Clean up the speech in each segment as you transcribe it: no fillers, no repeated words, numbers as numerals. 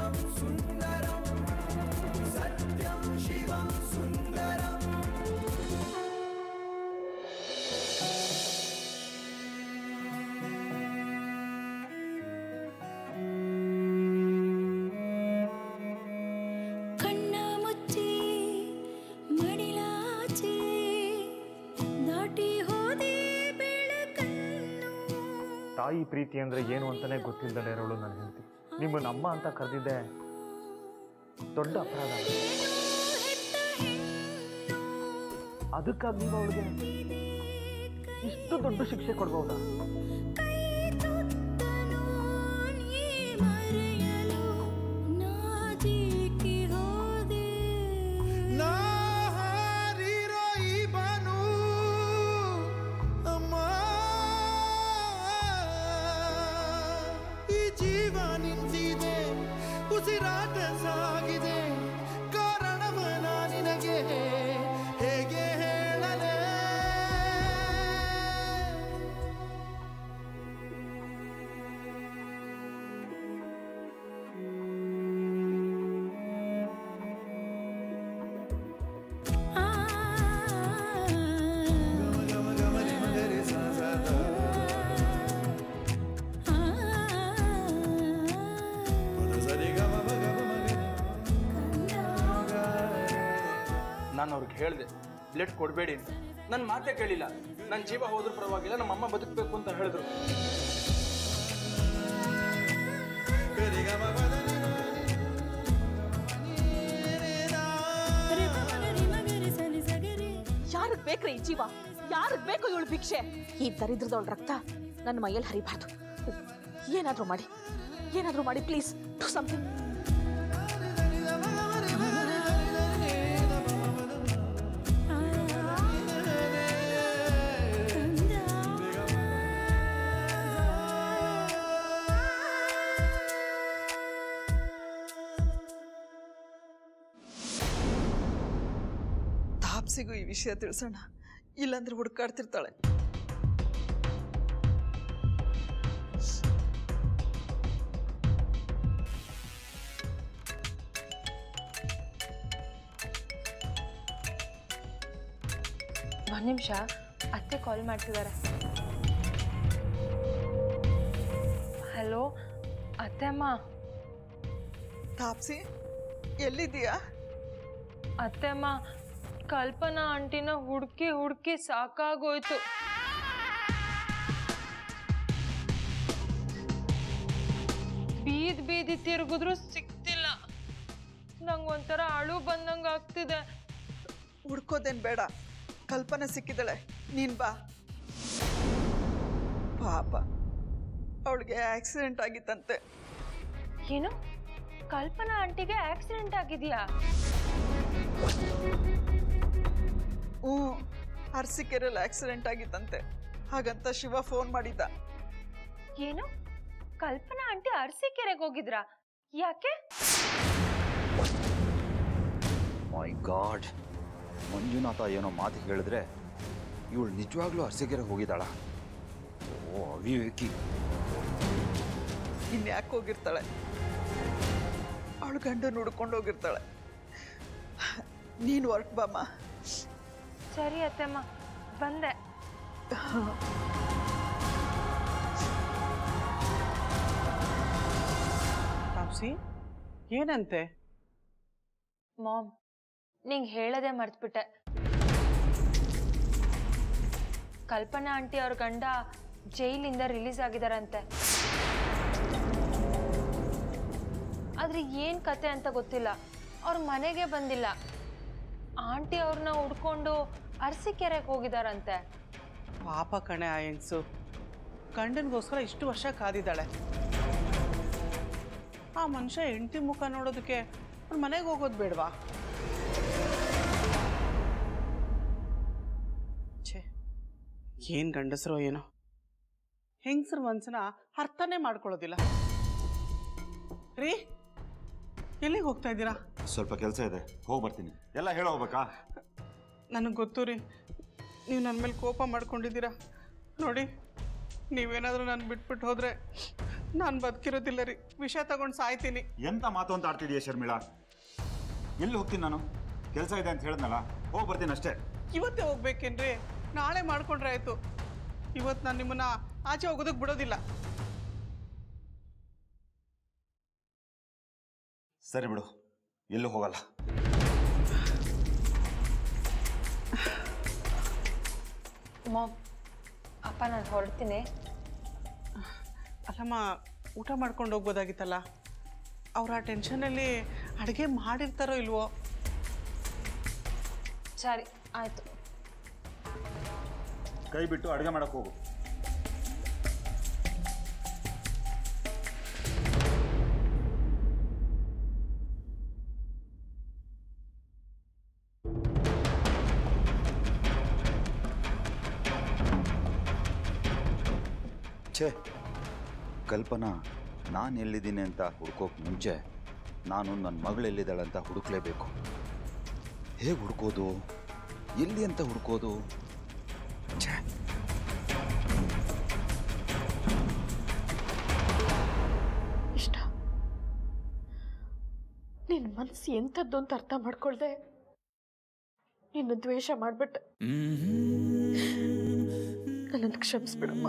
शिवं सुन्दरं सत्यं शिवं सुन्दरम् ತಾಯಿ ಪ್ರೀತಿ ಅಂದ್ರೆ ಏನು ಅಂತಾನೆ ಗೊತ್ತಿಲ್ಲದಲೇ ಇರೋಳು ನನ್ನ ಹೆಂಡತಿ ನಿಮ್ಮನ್ನ ಅಮ್ಮ ಅಂತ ಕರೆದಿದ್ದೆ ದೊಡ್ಡ ಅಪರಾಧ. ಅದಕ್ಕಾಗಿ ನೀವು ಅವಳಿಗೆ ಇಷ್ಟು ದೊಡ್ಡ ಶಿಕ್ಷೆ ಕೊಡ್ಬಹುದಾ? ಉಸಿರಾಟ ಸಾಗಿದೆ ಕಾರಣವನ ನಿನಗೆ ಹೇಗೆ ಹೇಳಲೇ ನಾನು ಅವ್ರಿಗೆ ಹೇಳಿದೆ ಬ್ಲಡ್ ಕೊಡಬೇಡಿ ಅಂತ. ನನ್ನ ಮಾತೇ ಕೇಳಿಲ್ಲ. ನನ್ನ ಜೀವ ಹೋದ್ರೂ ಪರವಾಗಿಲ್ಲ, ನಮ್ಮ ಅಮ್ಮ ಬದುಕಬೇಕು ಅಂತ ಹೇಳಿದ್ರು. ಯಾರಿಗೆ ಬೇಕ್ರಿ ಈ ಜೀವ? ಯಾರಿಗೆ ಬೇಕು ಇವಳು ಭಿಕ್ಷೆ? ಈ ದರಿದ್ರದವಳ ರಕ್ತ ನನ್ನ ಮೈಯಲ್ಲಿ ಹರಿಬಾರ್ದು. ಏನಾದ್ರೂ ಮಾಡಿ ಪ್ಲೀಸ್ ಡೂ ಸಮಥಿಂಗ್. ತಾಪ್ಸಿಗೂ ಈ ವಿಷಯ ತಿಳಿಸೋಣ, ಇಲ್ಲಾಂದ್ರೆ ಹುಡುಕಾಡ್ತಿರ್ತಾಳೆ. ಒಂದು ನಿಮಿಷ, ಅತ್ತೆ ಕಾಲ್ ಮಾಡ್ತಿದ್ದಾರೆ. ಹಲೋ ಅತ್ತೆ ಅಮ್ಮ. ತಾಪ್ಸಿ ಎಲ್ಲಿದ್ದೀಯಾ? ಅತ್ತೆ ಅಮ್ಮ, ಕಲ್ಪನಾ ಆಂಟಿನ ಹುಡುಕಿ ಸಾಕಾಗೋಯ್ತು. ಬೀದಿ ತಿರುಗಿದ್ರು ಸಿಕ್ತಿಲ್ಲ. ನಂಗೊಂಥರ ಅಳು ಬಂದಂಗ ಆಗ್ತಿದೆ. ಹುಡ್ಕೋದೇನ್ ಬೇಡ, ಕಲ್ಪನಾ ಸಿಕ್ಕಿದಳೆ, ನೀನ್ ಬಾ. ಪಾಪ, ಅವಳಿಗೆ ಆಕ್ಸಿಡೆಂಟ್ ಆಗಿತ್ತಂತೆ. ಏನು? ಕಲ್ಪನಾ ಆಂಟಿಗೆ ಆಕ್ಸಿಡೆಂಟ್ ಆಗಿದೆಯಾ? ಅರಸೀಕೆರೆಯಲ್ಲಿ ಆಕ್ಸಿಡೆಂಟ್ ಆಗಿತ್ತಂತೆ. ಹಾಗಂತ ಶಿವ ಫೋನ್ ಮಾಡಿದ್ದ. ಏನು? ಕಲ್ಪನಾ ಆಂಟಿ ಅರಸೀಕೆರೆಗೆ ಹೋಗಿದ್ರಾ? ಯಾಕೆ? ಮೈ ಗಾಡ್, ಮಂಜುನಾಥ ಏನೋ ಮಾತು ಹೇಳಿದ್ರೆ ಇವಳು ನಿಜವಾಗ್ಲೂ ಅರಸೀಕೆರೆಗೆ ಹೋಗಿದ್ದಾಳ? ಓ ಅವಿವೇಕಿ. ಇನ್ಯಾಕೆ ಹೋಗಿರ್ತಾಳೆ? ಅವಳು ಗಂಡು ಹುಡ್ಕೊಂಡು ಹೋಗಿರ್ತಾಳೆ. ನೀನು ಹೊರಟು ಬಾಮ್ಮ. ಸರಿ ಅತ್ತಮ್ಮ, ಬಂದೆ. ತಾಪ್ಸಿ, ಏನಂತೆ? ಮಾಮ್, ನಿಂಗೆ ಹೇಳದೆ ಮರ್ತ್ಬಿಟ್ಟೆ. ಕಲ್ಪನಾ ಆಂಟಿ ಅವ್ರ ಗಂಡ ಜೈಲಿಂದ ರಿಲೀಸ್ ಆಗಿದಾರಂತೆ. ಆದ್ರೆ ಏನ್ ಕತೆ ಅಂತ ಗೊತ್ತಿಲ್ಲ. ಅವ್ರ ಮನೆಗೆ ಬಂದಿಲ್ಲ. ಆಂಟಿ ಅವ್ರನ್ನ ಹುಡ್ಕೊಂಡು ಅರಸೀಕೆರೆಗೆ ಹೋಗಿದಾರಂತೆ. ಪಾಪ ಕಣೆ ಆ ಹೆಂಗ್ಸು, ಗಂಡನಿಗೋಸ್ಕರ ಇಷ್ಟು ವರ್ಷ ಕಾದಿದ್ದಾಳೆ. ಆ ಮನುಷ್ಯ ಹೆಂಡತಿ ಮುಖ ನೋಡೋದಕ್ಕೆ ಅವ್ರ ಮನೆಗೆ ಹೋಗೋದು ಬೇಡವಾ? ಛೇ, ಏನ್ ಗಂಡಸರೋ ಏನೋ, ಹೆಂಗಸರ ಮನ್ಸನ್ನ ಅರ್ಥನೇ ಮಾಡ್ಕೊಳ್ಳೋದಿಲ್ಲ. ರೀ, ಎಲ್ಲಿಗೆ ಹೋಗ್ತಾ ಇದ್ದೀರಾ? ಸ್ವಲ್ಪ ಕೆಲಸ ಇದೆ, ಹೋಗಿ ಬರ್ತೀನಿ. ಎಲ್ಲ ಹೇಳ ಹೋಗ್ಬೇಕಾ? ನನಗೆ ಗೊತ್ತು ರೀ, ನೀವು ನನ್ನ ಮೇಲೆ ಕೋಪ ಮಾಡ್ಕೊಂಡಿದ್ದೀರಾ. ನೋಡಿ, ನೀವೇನಾದರೂ ನಾನು ಬಿಟ್ಬಿಟ್ಟು ಹೋದರೆ ನಾನು ಬದುಕಿರೋದಿಲ್ಲ ರೀ, ವಿಷ ತಗೊಂಡು ಸಾಯ್ತೀನಿ. ಎಂತ ಮಾತು ಅಂತ ಆಡ್ತಿದೀಯ ಶರ್ಮಿಳಾ? ಎಲ್ಲಿ ಹೋಗ್ತೀನಿ ನಾನು? ಕೆಲಸ ಇದೆ ಅಂತ ಹೇಳಿದ್ನಲ್ಲ, ಹೋಗಿ ಬರ್ತೀನಿ ಅಷ್ಟೇ. ಇವತ್ತೇ ಹೋಗ್ಬೇಕೇನ್ರಿ? ನಾಳೆ ಮಾಡ್ಕೊಂಡ್ರೆ ಆಯ್ತು. ಇವತ್ತು ನಾನು ನಿಮ್ಮನ್ನ ಆಚೆ ಹೋಗೋದಕ್ಕೆ ಬಿಡೋದಿಲ್ಲ. ಸರಿ ಬಿಡು, ಎಲ್ಲೂ ಹೋಗಲ್ಲ. ಮಾಮ್, ಅಪ್ಪ ನಾನು ಹೊರಡ್ತೀನಿ. ಅಲ್ಲಮ್ಮ, ಊಟ ಮಾಡ್ಕೊಂಡು ಹೋಗ್ಬೋದಾಗಿತ್ತಲ್ಲ. ಅವ್ರು ಆ ಟೆನ್ಷನಲ್ಲಿ ಅಡುಗೆ ಮಾಡಿರ್ತಾರೋ ಇಲ್ವೋ? ಸರಿ ಆಯಿತು. ಕೈ ಬಿಟ್ಟು ಅಡುಗೆ ಮಾಡಕ್ಕೆ ಹೋಗು. ಛೇ, ಕಲ್ಪನಾ ನಾನು ಎಲ್ಲಿದ್ದೀನಿ ಅಂತ ಹುಡ್ಕೋಕೆ ಮುಂಚೆ ನಾನು ನನ್ನ ಮಗಳು ಎಲ್ಲಿದ್ದಾಳೆ ಅಂತ ಹುಡುಕ್ಲೇಬೇಕು. ಹೇಗೆ ಹುಡ್ಕೋದು, ಎಲ್ಲಿ ಅಂತ ಹುಡ್ಕೋದು? ಛೇ, ಇಷ್ಟ ನಿನ್ನ ಮನಸ್ಸು ಎಂಥದ್ದು ಅಂತ ಅರ್ಥ ಮಾಡ್ಕೊಳ್ದೆ ನಿನ್ನ ದ್ವೇಷ ಮಾಡ್ಬಿಟ್ಟೆ. ನನ್ನನ್ನು ಕ್ಷಮಿಸ್ಬಿಡಮ್ಮ.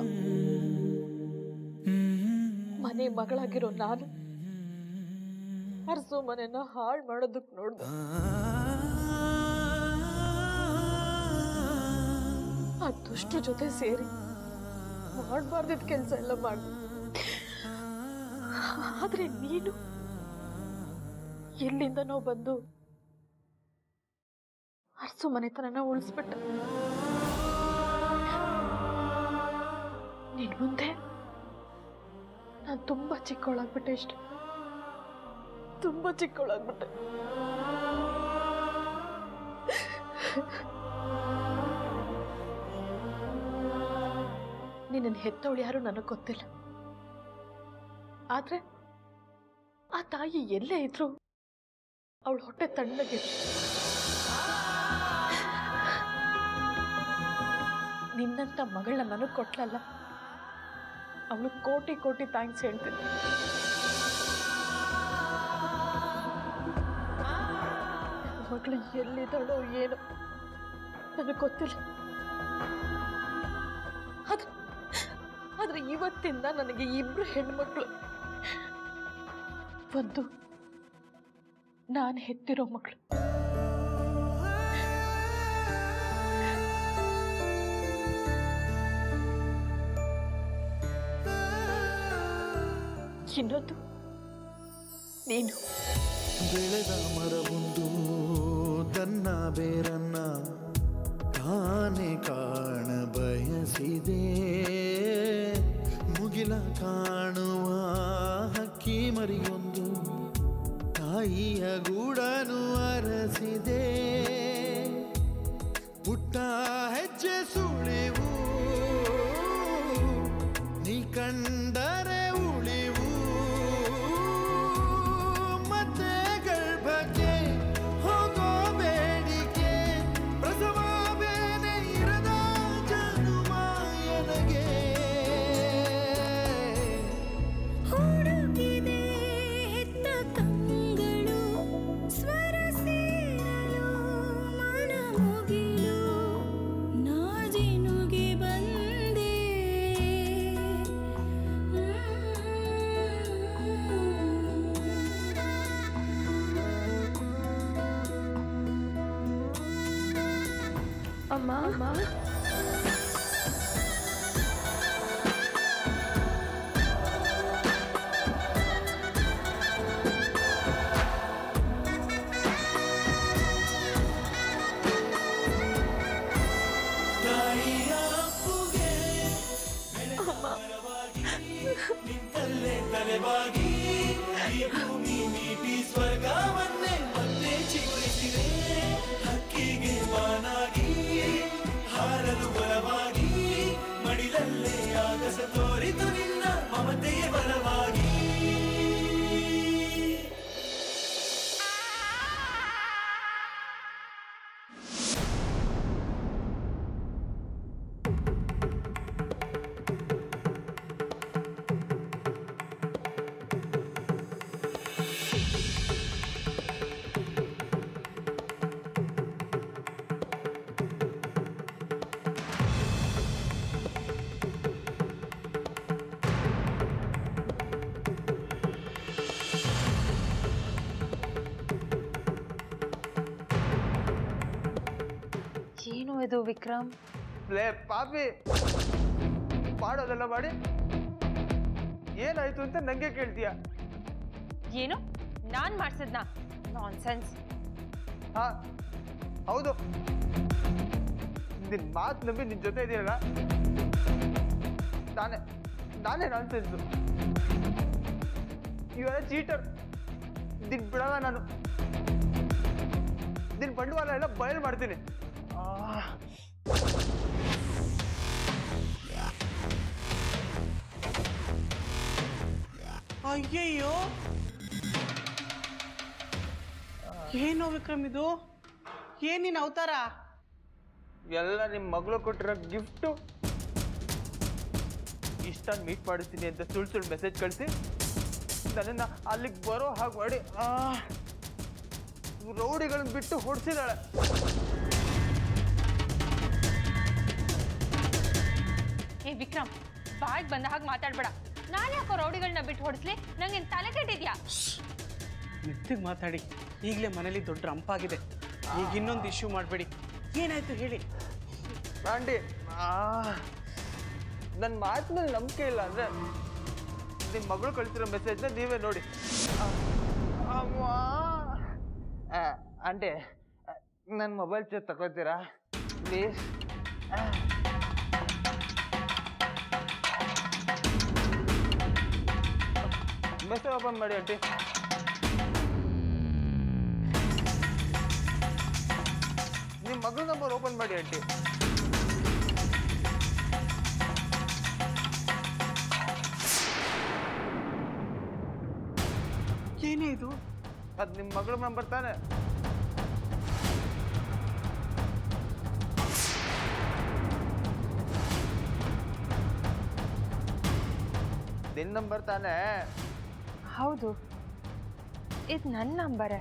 ಮನೆ ಮಗಳಾಗಿರೋ ನಾನು ಅರ್ಸೋ ಮನೆಯನ್ನ ಹಾಳು ಮಾಡೋದಕ್ಕೆ ನೋಡ್ದೆ. ಆ ದುಷ್ಟ ಜೊತೆ ಸೇರಿ ಮಾಡಬಾರ್ದಿದ್ದ ಕೆಲಸ ಎಲ್ಲ ಮಾಡ್ದೆ. ಆದ್ರೆ ನೀನು ಎಲ್ಲಿಂದ ನಾವು ಬಂದು ಅರ್ಸು ಮನೆತನನ ಉಳಿಸ್ಬಿಟ್ಟ. ನಿನ್ ಮುಂದೆ ನಾನು ತುಂಬಾ ಚಿಕ್ಕವಳಾಗ್ಬಿಟ್ಟೆ. ಇಷ್ಟ ತುಂಬಾ ಚಿಕ್ಕವಳಾಗ್ಬಿಟ್ಟೆ. ನಿನ್ನನ್ನು ಹೆತ್ತವಳು ಯಾರು ನನಗೆ ಗೊತ್ತಿಲ್ಲ. ಆದ್ರೆ ಆ ತಾಯಿ ಎಲ್ಲೇ ಇದ್ರು ಅವಳ ಹೊಟ್ಟೆ ತಣ್ಣಗಿರು. ನಿನ್ನಂತ ಮಗಳನ್ನ ನನಗೆ ಕೊಟ್ಲಲ್ಲ, ಅವಳು ಕೋಟಿ ಕೋಟಿ ಥ್ಯಾಂಕ್ಸ್ ಹೇಳ್ತೀನಿ. ಮಗಳು ಎಲ್ಲಿದ್ದಾಳೋ ಏನೋ ನನಗೆ ಗೊತ್ತಿಲ್ಲ. ಆದ್ರೆ ಇವತ್ತಿಂದ ನನಗೆ ಇಬ್ರು ಹೆಣ್ಮಕ್ಳು. ಒಂದು ನಾನು ಹೆತ್ತಿರೋ ಮಗಳು, ಇನ್ನೊಂದು ನೀನು. ಬೆಳೆದ ಮರವೊಂದು ತನ್ನ ಬೇರನ್ನ ತಾನೇ ಕಾಣ ಬಯಸಿದೆ. ಮುಗಿಲ ಕಾಣುವ ಹಕ್ಕಿ ಮರಿಯೊಂದು ತಾಯಿಯ ಗೂಡನು ಅರಸಿದೆ. ಪುಟ್ಟ ಹೆಜ್ಜೆ ಸುಳಿವು ನೀ ಕಂಡರೆ ಉಳಿವು. ಮತ್ತೆ ಗರ್ಭಕ್ಕೆ ಹೋಗೋ ಬೇಡಿಕೆ ಪ್ರಸವ ಬೇನೆ ಇರದ ಜನುಮ ಎನಗೆ. ಹುಡುಕಿದೆ ಹೆತ್ತ ಕಂಗಳು ಸ್ವರ ಸೇರಲು ಮನ ಮುಗಿಲು ನಾಜಿನುಗೆ ಬಂದೆ. ಅಮ್ಮ, ತಾಯಿಯ ಅಪ್ಪುಗೆ ಬೆಳೆದ ಮರವಾಗಿ ನಿಂತಲ್ಲೇ ತಲೆವಾಗಿ ಈ ಭೂಮಿ ಮೀಟಿ ಸ್ವರ್ಗವನ್ನೇ ಮತ್ತೆ ಚಿಗುರಿಸಿದೆ. ಹಕ್ಕಿಗೆ ಬಾನಾಗಿ ಹಾರಲು ಬಲವಾಗಿ ಮಡಿಲಲ್ಲೇ ಆಗಸ ತೋರಿತು ನಿನ್ನ ಮಮತೆಯ ಬಲವಾಗಿ. ಮಾಡಿದ್ದು ವಿಕ್ರಮ್? ಲೇ ಪಾಪಿ, ಮಾಡೋದೆಲ್ಲ ಮಾಡಿ ಏನಾಯ್ತು ಅಂತ ನಂಗೆ ಕೇಳ್ತೀಯ? ಏನು ನಾನ್ ಮಾಡ್ಸದ್ನಾ? ನಾನ್ಸೆನ್ಸ್. ಹಾ ಹೌದು, ನಿನ್ ಮಾತು ನಂಬಿ ನಿನ್ ಜೊತೆ ಇದೆಯಲ್ಲ, ನಾನೇ ನಾನ್ಸೆನ್ಸು. ಇವರ ಚೀಟರ್. ದಿನ್ ಬಿಡಲ್ಲ ನಾನು. ದಿನ್ ಬಂಡವಾಳ ಎಲ್ಲ ಬಯಲು ಮಾಡ್ತೀನಿ. ಅಯ್ಯಯ್ಯೋ, ಏನೋ ವಿಕ್ರಮ್ ಇದು? ಏನಿನ್ ಅವತಾರ? ಎಲ್ಲ ನಿಮ್ಮ ಮಗಳು ಕೊಟ್ಟಿರೋ ಗಿಫ್ಟು. ಇಷ್ಟ ಮೀಟ್ ಮಾಡಿಸ್ತೀನಿ ಅಂತ ಸುಳ್ಳು ಮೆಸೇಜ್ ಕಳಿಸಿ ನನ್ನನ್ನು ಅಲ್ಲಿಗೆ ಬರೋ ಹಾಗೆ ಮಾಡಿ ರೌಡಿಗಳನ್ನ ಬಿಟ್ಟು ಹೊಡ್ಸಿದಾಳೆ. ಏ ವಿಕ್ರಮ್, ಬಾಯಿಗೆ ಬಂದ ಹಾಗೆ ಮಾತಾಡ್ಬೇಡ. ನಾನು ಯಾಕೋ ರೌಡಿಗಳನ್ನ ಬಿಟ್ಟು ಹೊಡಿಸ್ಲಿ? ನಂಗೆ ತಲೆ ಕೆಟ್ಟಿದ್ಯಾ? ಮೆತ್ತಿಗೆ ಮಾತಾಡಿ. ಈಗಲೇ ಮನೇಲಿ ದೊಡ್ಡ ರಂಪಾಗಿದೆ. ಈಗ ಇನ್ನೊಂದು ಇಶ್ಯೂ ಮಾಡಬೇಡಿ. ಏನಾಯ್ತು ಹೇಳಿ. ಆಂಟಿ, ನನ್ನ ಮಾತಿನಲ್ಲಿ ನಂಬಿಕೆ ಇಲ್ಲ ಅಂದರೆ ನಿಮ್ಮ ಮಗಳು ಕಳಿಸಿರೋ ಮೆಸೇಜ್ನ ನೀವೇ ನೋಡಿ. ಆಂಟಿ, ನನ್ನ ಮೊಬೈಲ್ ತಗೋತೀರಾ ಪ್ಲೀಸ್? ಮೆಸೇಜ್ ಓಪನ್ ಮಾಡಿ ಆಂಟಿ. ನಿಮ್ಮ ಮಗಳ ನಂಬರ್ ಓಪನ್ ಮಾಡಿ ಆಂಟಿ. ಏನೇ ಇದು? ಅದು ನಿಮ್ಮ ಮಗಳ ನಂಬರ್ ತಾನೆ? ನಿನ್ನ ನಂಬರ್ ತಾನೆ? ಹೌದು, ಇದು ನನ್ನ ನಂಬರೇ.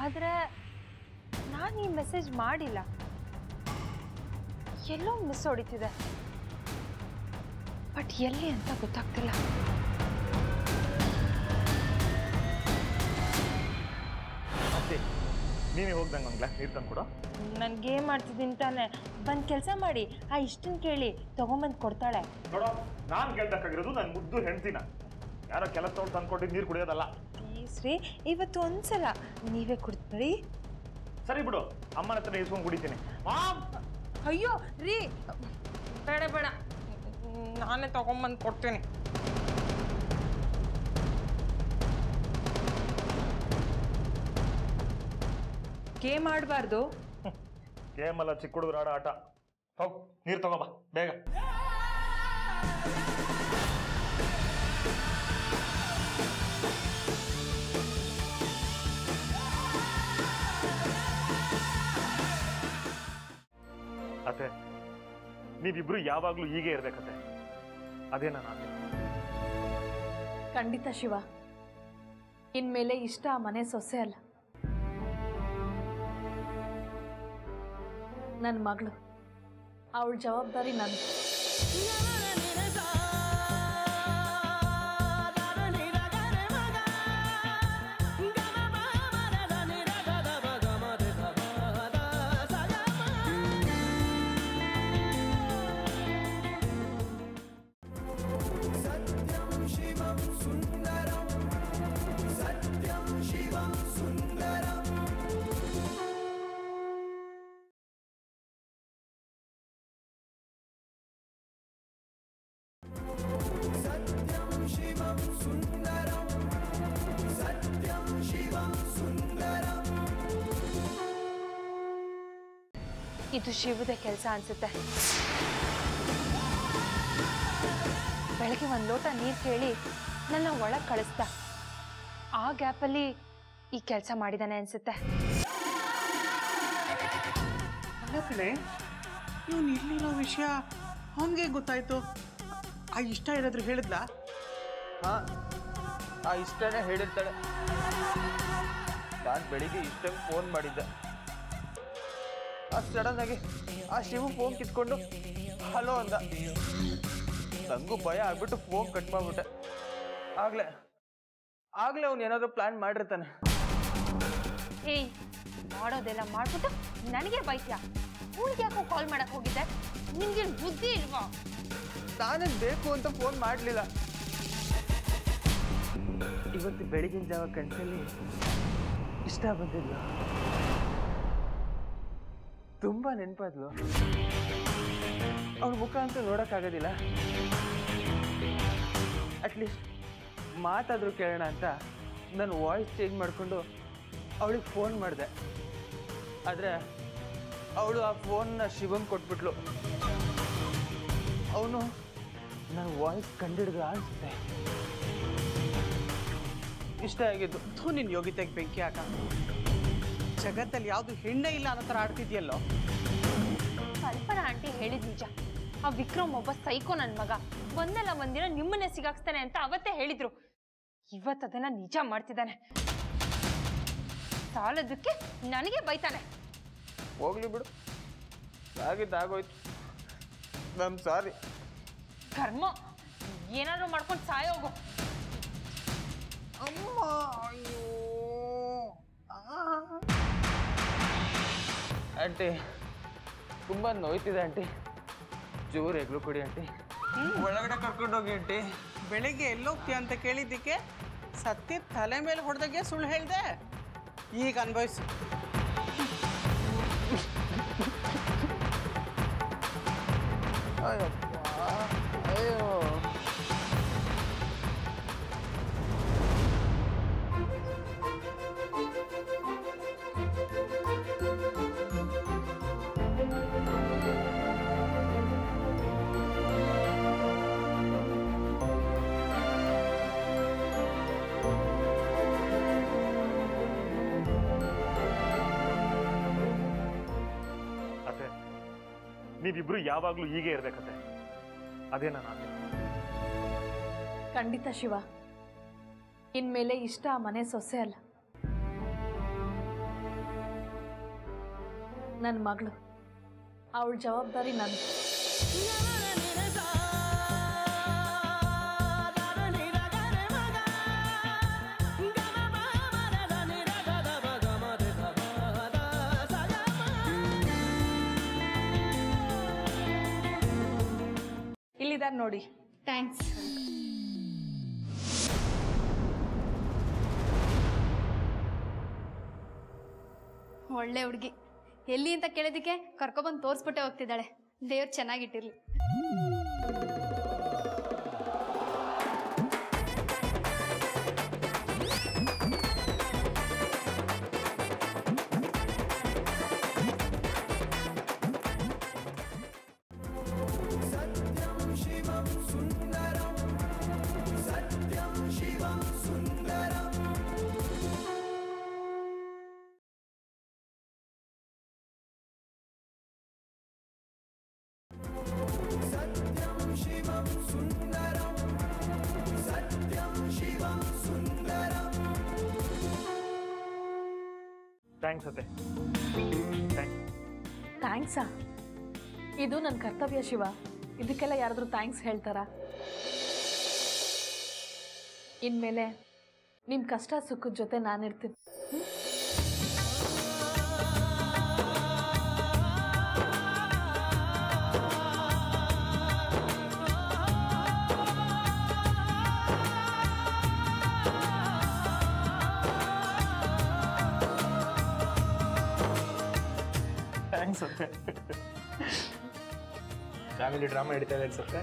ಆದರೆ ನಾನು ಈ ಮೆಸೇಜ್ ಮಾಡಿಲ್ಲ. ಎಲ್ಲೋ ಮಿಸ್ ಹೊಡಿತಿದೆ, ಬಟ್ ಎಲ್ಲಿ ಅಂತ ಗೊತ್ತಾಗ್ತಿಲ್ಲ. ನೀವೇ ಹೋಗ್ದಂಗೆ ಮಂಗ್ಲ ನೀರು ತಂದು ಕೊಡ. ನಾನು ಗೇಮ್ ಮಾಡ್ತಿದ್ದೀನಿ ತಾನೆ. ಬಂದು ಕೆಲಸ ಮಾಡಿ, ಆ ಇಷ್ಟನ್ನು ಕೇಳಿ ತೊಗೊಂಬಂದು ಕೊಡ್ತಾಳೆ. ನೋಡೋ, ನಾನು ಕೇಳ್ಬೇಕಾಗಿರೋದು ನನ್ನ ಮುದ್ದು ಹೆಂಡ್ತಿನ. ಯಾರೋ ಕೆಲಸ ತೊಗೊಂಡು ತಂದ್ಕೊಟ್ಟಿದ್ದು ನೀರು ಕುಡಿಯೋದಲ್ಲ. ಪ್ಲೀಸ್ ರೀ, ಇವತ್ತು ಒಂದ್ಸಲ ನೀವೇ ಕುಡ್ತೀರಿ. ಸರಿ ಬಿಡು, ಅಮ್ಮನ ಹತ್ರ ಇಸ್ಕೊಂಡು ಕುಡಿತೀನಿ. ಅಯ್ಯೋ ರೀ, ಬೇಡ ಬೇಡ, ನಾನೇ ತೊಗೊಂಬಂದು ಕೊಡ್ತೀನಿ. ಗೇಮ್ ಆಡಬಾರ್ದು. ಗೇಮ್ ಅಲ್ಲ, ಚಿಕ್ಕ ಹುಡುಗರು ಆಡೋ ಆಟ. ಹೋಗ್ ನೀರು ತಗೋಬಾ ಬೇಗ. ಅತ್ತೆ, ನೀವಿಬ್ರು ಯಾವಾಗ್ಲೂ ಹೀಗೆ ಇರ್ಬೇಕತ್ತೆ. ಅದೇ ನನ್ನ ಆಸೆ. ಖಂಡಿತ ಶಿವ, ಇನ್ಮೇಲೆ ಇಷ್ಟ ಆ ಮನೆ ಸೊಸೆ ಅಲ್ಲ, ನನ್ನ ಮಗಳು. ಅವಳ ಜವಾಬ್ದಾರಿ ನಂದು. ಇದು ಶಿವದ ಕೆಲಸ ಅನ್ಸುತ್ತೆ. ಬೆಳಗ್ಗೆ ಒಂದು ಲೋಟ ನೀರು ಕೇಳಿ ನನ್ನ ಒಳಗೆ ಕಳಿಸ್ದ. ಆ ಗ್ಯಾಪಲ್ಲಿ ಈ ಕೆಲಸ ಮಾಡಿದಾನೆ ಅನ್ಸುತ್ತೆ. ಅಲ್ಲ ಕಣೆ, ಇವನು ಇಲ್ಲಿರೋ ವಿಷಯ ಅವನಿಗೆ ಗೊತ್ತಾಯ್ತು. ಆ ಇಷ್ಟ ಏನಾದರೂ ಹೇಳಿದ್ಲಾ? ಹಾಂ, ಆ ಇಷ್ಟನೇ ಹೇಳಿರ್ತಾಳೆ. ನಾನು ಬೆಳಿಗ್ಗೆ ಇಷ್ಟಕ್ಕೆ ಫೋನ್ ಮಾಡಿದ್ದೆ. ಸಡನ್ ಆಗಿ ಆ ಶಿವು ಫೋನ್ ಕಿತ್ಕೊಂಡು ಹಲೋ ಅಂದ. ನಂಗೂ ಭಯ ಆಗ್ಬಿಟ್ಟು ಫೋನ್ ಕಟ್ ಮಾಡ್ಬಿಟ್ಟೆ. ಆಗ್ಲೇ ಅವನು ಏನಾದರೂ ಪ್ಲಾನ್ ಮಾಡಿರ್ತಾನೆ. ಏಯ್, ಮಾಡೋದೆಲ್ಲ ಮಾಡ್ಬಿಟ್ಟು ನನಗೆ ಬೈತ್ಯಾ. ಅವಳಿಗೆ ಯಾಕೋ ಕಾಲ್ ಮಾಡಕ್ ಹೋಗಿದ್ದೆ? ನಿನ್ಗೆ ಬುದ್ಧಿ ಇಲ್ವಾ? ನಾನೇನು ಬೇಕು ಅಂತ ಫೋನ್ ಮಾಡಲಿಲ್ಲ. ಇವತ್ತು ಬೆಳಗಿನ ಜಾವ ಕನಸಲ್ಲಿ ಇಷ್ಟ ಬಂದಿದ್ಲು, ತುಂಬ ನೆನಪಾದ್ಲು. ಅವಳ ಮುಖ ಅಂತೂ ನೋಡೋಕ್ಕಾಗೋದಿಲ್ಲ, ಅಟ್ಲೀಸ್ಟ್ ಮಾತಾದರೂ ಕೇಳೋಣ ಅಂತ ನಾನು ವಾಯ್ಸ್ ಚೇಂಜ್ ಮಾಡಿಕೊಂಡು ಅವಳಿಗೆ ಫೋನ್ ಮಾಡಿದೆ. ಆದರೆ ಅವಳು ಆ ಫೋನ್ನ ಶಿವಂಗ್ ಕೊಟ್ಬಿಟ್ಲು. ಅವನು ನನ್ನ ವಾಯ್ಸ್ ಕಂಡಿಡ್ದು ಅನಿಸುತ್ತೆ. ಇಷ್ಟ ಆಗಿದ್ದು. ನಿನ್ನ ಯೋಗ್ಯತೆಗೆ ಬೆಂಕಿ ಹಾಕ. ಜಗತ್ತಲ್ಲಿ ಯಾವುದು ಹೆಣ್ಣೇ ಇಲ್ಲ ಅನ್ನೋ ಥರ ಆಡ್ತಿದ್ಯಲ್ಲೋ. ಕಲ್ಪನಾ ಆಂಟಿ ಹೇಳಿದ್ ನಿಜ. ಆ ವಿಕ್ರಮ್ ಒಬ್ಬ ಸೈಕೋ ನನ್ನ ಮಗ. ಒಂದಲ್ಲ ಒಂದಿನ ನಿಮ್ಮನ್ನೇ ಸಿಗಾಕ್ಸ್ತಾನೆ ಅಂತ ಅವತ್ತೇ ಹೇಳಿದ್ರು. ಇವತ್ತದನ್ನ ನಿಜ ಮಾಡ್ತಿದ್ದಾನೆ. ಸಾಲದಕ್ಕೆ ನನಗೆ ಬೈತಾನೆ. ಹೋಗ್ಲಿ ಬಿಡು, ಆಗಿದ್ದಾಗೋಯ್ತು. ನಾನು ಸಾರಿ. ಕರ್ಮ, ಏನಾದ್ರೂ ಮಾಡ್ಕೊಂಡು ಸಾಯೋಗು. ಅಮ್ಮ, ಅಯ್ಯೋ. ಆಂಟಿ ತುಂಬ ನೋಯ್ತಿದೆ ಆಂಟಿ. ಜೋರು ಎಗ್ಲು ಕೊಡಿ ಆಂಟಿ. ಒಳಗಡೆ ಕರ್ಕೊಂಡೋಗಿ ಆಂಟಿ. ಬೆಳಿಗ್ಗೆ ಎಲ್ಲೋಗ್ತೀಯ ಅಂತ ಕೇಳಿದ್ದಕ್ಕೆ ಸತ್ಯ ತಲೆ ಮೇಲೆ ಹೊಡೆದಾಗೆ ಸುಳ್ಳು ಹೇಳಿದೆ. ಈಗ ಅನ್ಭವಿಸು. ಅಯ್ಯೋ. ನೀವಿಬ್ರು ಯಾವಾಗ್ಲೂ ಹೀಗೆ ಇರ್ಬೇಕತ್ತೆ. ಅದೇ ನನ್ನ ಆಸೆ. ಖಂಡಿತ ಶಿವ, ಇನ್ಮೇಲೆ ಇಷ್ಟ ಆ ಮನೆ ಸೊಸೆ ಅಲ್ಲ, ನನ್ನ ಮಗಳು. ಅವಳ ಜವಾಬ್ದಾರಿ ನಂದು. ಇಲ್ಲಿದ್ದಾರೆ ನೋಡಿ. ಥ್ಯಾಂಕ್ಸ್. ಒಳ್ಳೆ ಹುಡುಗಿ. ಎಲ್ಲಿ ಅಂತ ಕೇಳಿದಕ್ಕೆ ಕರ್ಕೊಬಂದು ತೋರಿಸ್ಬಿಟ್ಟೆ ಹೋಗ್ತಿದ್ದಾಳೆ. ದೇವ್ರು ಚೆನ್ನಾಗಿಟ್ಟಿರ್ಲಿ. ಥ್ಯಾಂಕ್ಸ್ ಅತ್ತೆ. ಥ್ಯಾಂಕ್ಸಾ? ಇದು ನನ್ನ ಕರ್ತವ್ಯ ಶಿವ. ಇದಕ್ಕೆಲ್ಲ ಯಾರಾದರೂ ಥ್ಯಾಂಕ್ಸ್ ಹೇಳ್ತಾರಾ? ಇನ್ಮೇಲೆ ನಿಮ್ಮ ಕಷ್ಟ ಸುಖದ ಜೊತೆ ನಾನಿರ್ತೀನಿ. ಥ್ಯಾಂಕ್ಸ್ ಅತ್ತೆ. ಫ್ಯಾಮಿಲಿ ಡ್ರಾಮಾ ಹಿಡಿತಾ ಇದೆ ಅನ್ಸುತ್ತೆ.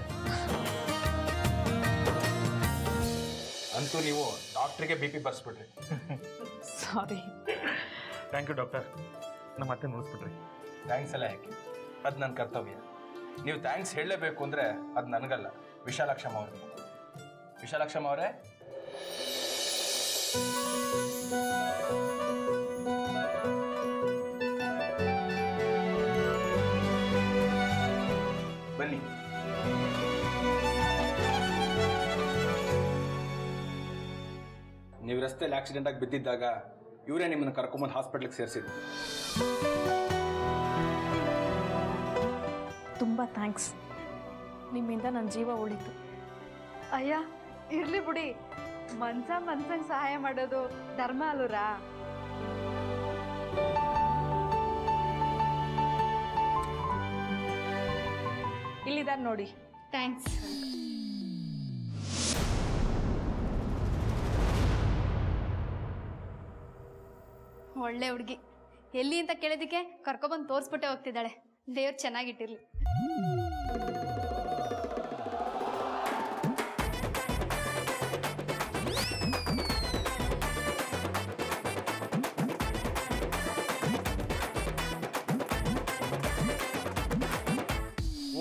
ಅಂತೂ ನೀವು ಡಾಕ್ಟ್ರಿಗೆ BP ಬರ್ಸ್ಬಿಟ್ರಿ. ಸಾರಿ. Thank you doctor. ನಮ್ಮ ಮತ್ತೆ ನೋಡಿಸ್ಬಿಟ್ರಿ. ಥ್ಯಾಂಕ್ಸ್ ಎಲ್ಲ ಯಾಕೆ? ಅದು ನನ್ನ ಕರ್ತವ್ಯ. ನೀವು ಥ್ಯಾಂಕ್ಸ್ ಹೇಳಲೇಬೇಕು ಅಂದರೆ ಅದು ನನಗಲ್ಲ, ವಿಶಾಲಾಕ್ಷಮ್ಮ ಅವ್ರಿಗೆ. ವಿಶಾಲಾಕ್ಷಮ್ಮ ಅವರೇ, ಬನ್ನಿ. ನೀವು ರಸ್ತೆಯಲ್ಲಿ ಆಕ್ಸಿಡೆಂಟ್ ಆಗಿ ಬಿದ್ದಿದ್ದಾಗ ಇವರೇ ನಿಮ್ಮನ್ನು ಕರ್ಕೊಂಬಂದು ಹಾಸ್ಪಿಟ್ಲಿಗೆ ಸೇರಿಸಿದ್ರು. ತುಂಬ ಥ್ಯಾಂಕ್ಸ್. ನಿಮ್ಮಿಂದ ನನ್ನ ಜೀವ ಉಳಿತು. ಅಯ್ಯ ಇರ್ಲಿ ಬಿಡಿ. ಮನ್ಸಂಗೆ ಸಹಾಯ ಮಾಡೋದು ಧರ್ಮ ಅಲ್ಲೂರಾ? ಇಲ್ಲಿದ್ದಾರೆ ನೋಡಿ. ಥ್ಯಾಂಕ್ಸ್. ಒಳ್ಳೆ ಹುಡುಗಿ. ಎಲ್ಲಿ ಅಂತ ಕೇಳಿದಕ್ಕೆ ಕರ್ಕೊಬಂದು ತೋರಿಸ್ಬಿಟ್ಟೆ ಹೋಗ್ತಿದ್ದಾಳೆ. ದೇವ್ರು ಚೆನ್ನಾಗಿಟ್ಟಿರ್ಲಿ.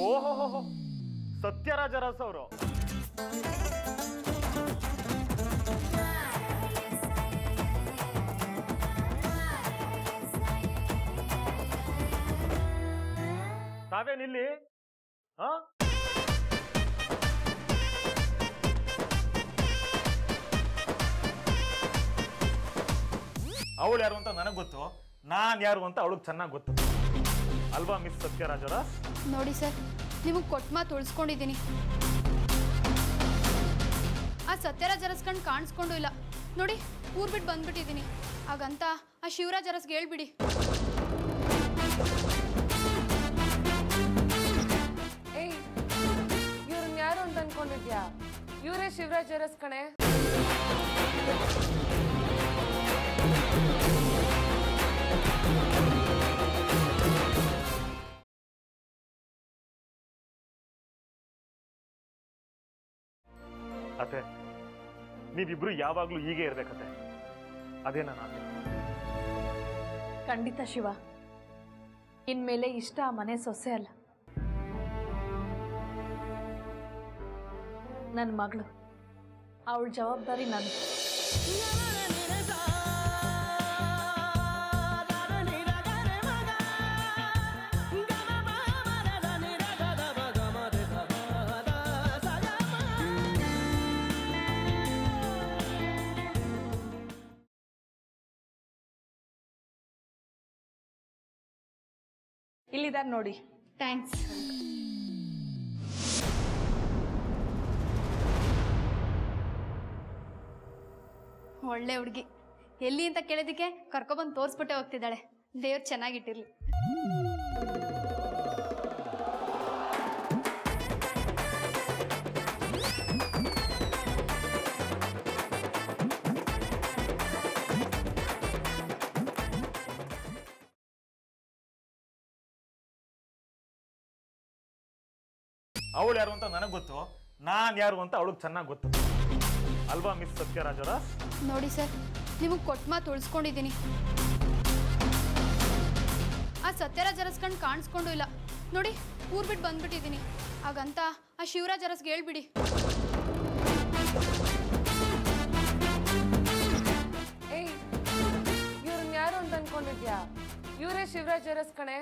ಓಹೋ, ಸತ್ಯರಾಜ ಅರಸ್ ಅವರು. ತಾವೇನಿಲ್ಲಿ? ಅವಳು ಯಾರು ಅಂತ ನನಗೆ ಗೊತ್ತು, ನಾನು ಯಾರು ಅಂತ ಅವಳಿಗೆ ಚೆನ್ನಾಗಿ ಗೊತ್ತು ಅಲ್ವಾ ಮಿಸ್ ಸತ್ಯರಾಜ ಅರಸ್? ನೋಡಿ ಸರ್, ನಿಮಗೆ ಕೊಟ್ಟು ಮಾತು ಉಳಿಸ್ಕೊಂಡಿದ್ದೀನಿ. ಆ ಸತ್ಯರಾಜ್ ಅರಸ್ಕೊಂಡು ಕಾಣಿಸ್ಕೊಂಡು ಇಲ್ಲ ನೋಡಿ, ಊರ್ ಬಿಟ್ಟು ಬಂದ್ಬಿಟ್ಟಿದ್ದೀನಿ. ಹಾಗಂತ ಆ ಶಿವರಾಜ್ ಅರಸ್ಗೆ ಹೇಳ್ಬಿಡಿ. ಏಯ್, ಇವ್ರನ್ನ ಯಾರು ಅಂತ ಅನ್ಕೊಂಡಿದ್ಯಾ? ಇವರೇ ಶಿವರಾಜ್ ಅರಸ್ ಕಣೆ. ಅತ್ತೆ, ನೀವಿಬ್ರು ಯಾವಾಗ್ಲೂ ಹೀಗೆ ಇರ್ಬೇಕತ್ತೆ, ಅದೇ ನನ್ನ ಆಸೆ. ಖಂಡಿತ ಶಿವ, ಇನ್ಮೇಲೆ ಇಷ್ಟ ಆ ಮನೆ ಸೊಸೆ ಅಲ್ಲ, ನನ್ನ ಮಗಳು. ಅವಳ ಜವಾಬ್ದಾರಿ ನನ್ನ. ಇಲ್ಲಿದ್ದಾರೆ ನೋಡಿ. ಥ್ಯಾಂಕ್ಸ್. ಒಳ್ಳೆ ಹುಡುಗಿ. ಎಲ್ಲಿ ಅಂತ ಕೇಳಿದಕ್ಕೆ ಕರ್ಕೊಬಂದು ತೋರಿಸ್ಬಿಟ್ಟೆ ಹೋಗ್ತಿದ್ದಾಳೆ. ದೇವ್ರು ಚೆನ್ನಾಗಿಟ್ಟಿರ್ಲಿ. ಅವಳು ಯಾರು ಅಂತ ನನಗೆ ಗೊತ್ತು, ನಾನು ಯಾರು ಅಂತ ಅವಳಿಗೆ ಚೆನ್ನಾಗಿ ಗೊತ್ತು ಅಲ್ವಾ ಮಿಸ್ ಸತ್ಯರಾಜ ಅರಸ್? ನೋಡಿ ಸರ್, ನಿಮಗೆ ಕೊಟ್ಟು ಮಾತು ಉಳಿಸ್ಕೊಂಡಿದ್ದೀನಿ. ಆ ಸತ್ಯರಾಜ್ ಅರಸ್ಕೊಂಡು ಕಾಣಿಸ್ಕೊಂಡು ಇಲ್ಲ ನೋಡಿ, ಊರ್ ಬಿಟ್ಟು ಬಂದ್ಬಿಟ್ಟಿದ್ದೀನಿ. ಹಾಗಂತ ಆ ಶಿವರಾಜ್ ಅರಸ್ಗೆ ಹೇಳ್ಬಿಡಿ. ಏಯ್, ಇವ್ರನ್ನ ಯಾರು ಅಂತ ಅನ್ಕೊಂಡಿದ್ಯಾ? ಇವರೇ ಶಿವರಾಜ್ ಅರಸ್ ಕಣೆ.